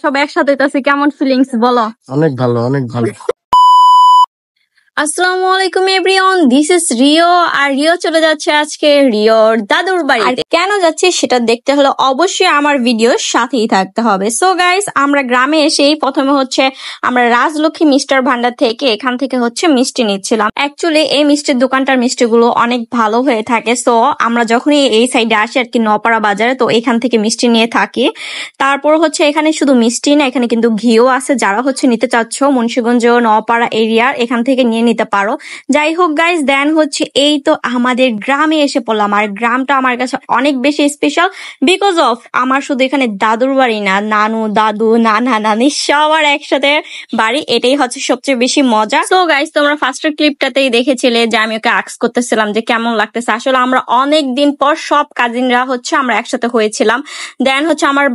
সব একসাথে হইতাছি, কেমন ফিলিংস বলো? অনেক ভালো, অনেক ভালো। আসসালামু আলাইকুম এভরিওয়ান, দিস ইজ রিও। আর রিও চলে যাচ্ছে আজকে রিওর দাদুর বাড়িতে। কেন যাচ্ছে সেটা দেখতে হলে অবশ্যই আমার ভিডিওর সাথেই থাকতে হবে। সো গাইস, আমরা গ্রামে এসেই প্রথমে হচ্ছে আমরা রাজলক্ষ্মী মিষ্টার ভান্ডার থেকে এখান থেকে হচ্ছে মিষ্টি নিচ্ছিলাম। অ্যাকচুয়ালি এই মিষ্টির দোকানটার মিষ্টিগুলো অনেক ভালো হয়ে থাকে। সো আমরা যখনই এই সাইডে আসি আর কি, নপাড়া বাজারে, তো এখান থেকে মিষ্টি নিয়ে থাকি। তারপর হচ্ছে এখানে শুধু মিষ্টি না, এখানে কিন্তু ঘিও আছে। যারা হচ্ছে নিতে চাচ্ছ মুন্সিগঞ্জ নপাড়া এরিয়ার, এখান থেকে নিয়ে নিতে পারো। যাই হোক গাইস, দেন হচ্ছে এই তো আমাদের গ্রামে এসে পড়লাম। আর গ্রামটা আমার কাছে অনেক বেশি স্পেশাল বিকজ অফ আমার শুধু এখানে দাদুর বাড়ি না, নানু দাদু নানা নানি সবার একসাথে বাড়ি, এটাই হচ্ছে সবচেয়ে বেশি মজা। তো গাইস, তোমরা ফার্স্টের ক্লিপটাতেই দেখেছিলে যে আমি ওকে আস্ক করতেছিলাম যে কেমন লাগতেছে। আসলে আমরা অনেক দিন পর সব কাজিনরা হচ্ছে আমরা একসাথে হয়েছিলাম। দেন হচ্ছে আমার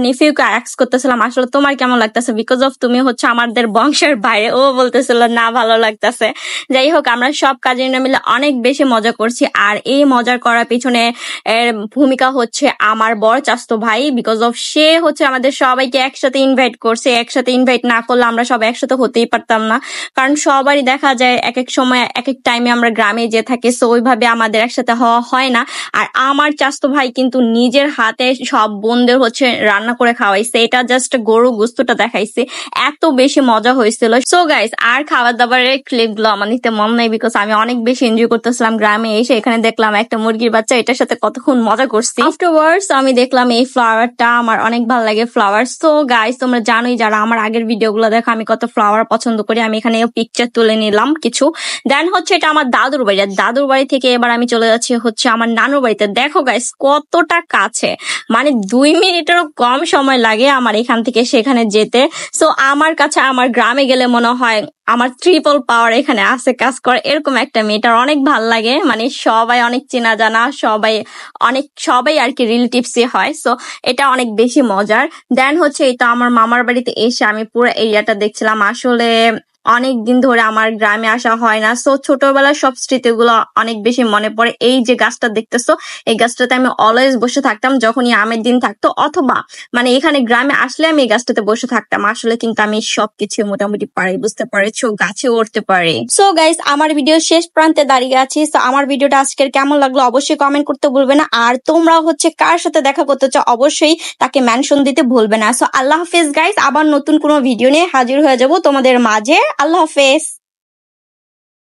নেফিউকে আস্ক করতেছিলাম আসলে তোমার কেমন লাগতেছে, বিকজ অফ তুমি হচ্ছে আমাদের বংশের বাইরে। ও বলতেছিল না ভালো লাগতেছে। যাই হোক, আমরা সব কাজিনরা মিলে অনেক বেশি মজা করছি। আর এই মজার করার পিছনে এর ভূমিকা হচ্ছে আমার বড় চাচতো ভাই, বিকজ অফ সে হচ্ছে আমাদের সবাইকে একসাথে ইনভাইট করছে। একসাথে ইনভাইট না করলে আমরা সব একসাথে হতেই পারতাম না, কারণ সবারই দেখা যায় এক এক সময় এক এক টাইমে আমরা গ্রামে যে থাকি, সো ওইভাবে আমাদের একসাথে হওয়া হয় না। আর আমার চাচতো ভাই কিন্তু নিজের হাতে সব বোনদের হচ্ছে রান্না করে খাওয়াইছে, এটা জাস্ট গরু গোস্তটা দেখাইছে, এত বেশি মজা হয়েছিল। সো গাইস, আর খাবার দাবারের ক্লিপ গুলো আমার নিতে মন নাই, বিকজ আমি অনেক বেশি এনজয় করতেছিলাম গ্রামে এসে। এখানে দেখলাম একটা মুরগির বাচ্চা, এটার সাথে কতক্ষণ মজা করছি। আফটারওয়ার্ডস আমি দেখলাম এই ফ্লাওয়ারটা, আমার অনেক ভালো লাগে ফ্লাওয়ার। সো গাইস, তোমরা জানোই যারা আমার আগের ভিডিও গুলো দেখো আমি কত ফ্লাওয়ার পছন্দ করি। আমি এখানে পিকচার তুলে নিলাম কিছু। দেন হচ্ছে এটা আমার দাদুর বাড়ি, আর দাদুর বাড়ি থেকে এবার আমি চলে যাচ্ছি হচ্ছে আমার নানুর বাড়িতে। দেখো গাইস কতটা কাছে, মানে 2 মিনিটেরও কম সময় লাগে আমার এখান থেকে সেখানে যেতে। সো আমার কাছে আমার গ্রামে গেলে মনে হয় আমার ট্রিপল পাওয়ার এখানে আছে কাজ করে, এরকম একটা মেয়েটার অনেক ভাল লাগে। মানে সবাই অনেক চেনা জানা, সবাই আর কি রিলেটিভসই হয়। সো এটা অনেক বেশি মজার। দেন হচ্ছে এই তো আমার মামার বাড়িতে এসে আমি পুরো এরিয়াটা দেখছিলাম। আসলে অনেক দিন ধরে আমার গ্রামে আসা হয় না, সো ছোটবেলার সব স্মৃতিগুলো অনেক বেশি মনে পড়ে। এই যে গাছটা দেখতেছো, এই গাছটাতে আমি অলওয়েজ বসে থাকতাম যখনই আমের দিন থাকতো, অথবা মানে এখানে গ্রামে আসলে আমি এই গাছটাতে বসে থাকতাম। আসলে কিন্তু আমি সবকিছু মোটামুটি পারি, বুঝতে পারছো, গাছে উঠতে পারি। সো গাইস, আমার ভিডিও শেষ প্রান্তে দাঁড়িয়ে আছি। সো আমার ভিডিওটা আজকের কেমন লাগলো অবশ্যই কমেন্ট করতে ভুলবে না। আর তোমরা হচ্ছে কার সাথে দেখা করতে চাও অবশ্যই তাকে মেনশন দিতে ভুলবে না। সো আল্লাহ হাফেজ গাইস, আবার নতুন কোনো ভিডিও নিয়ে হাজির হয়ে যাব তোমাদের মাঝে। আল্লাহ হাফেজ।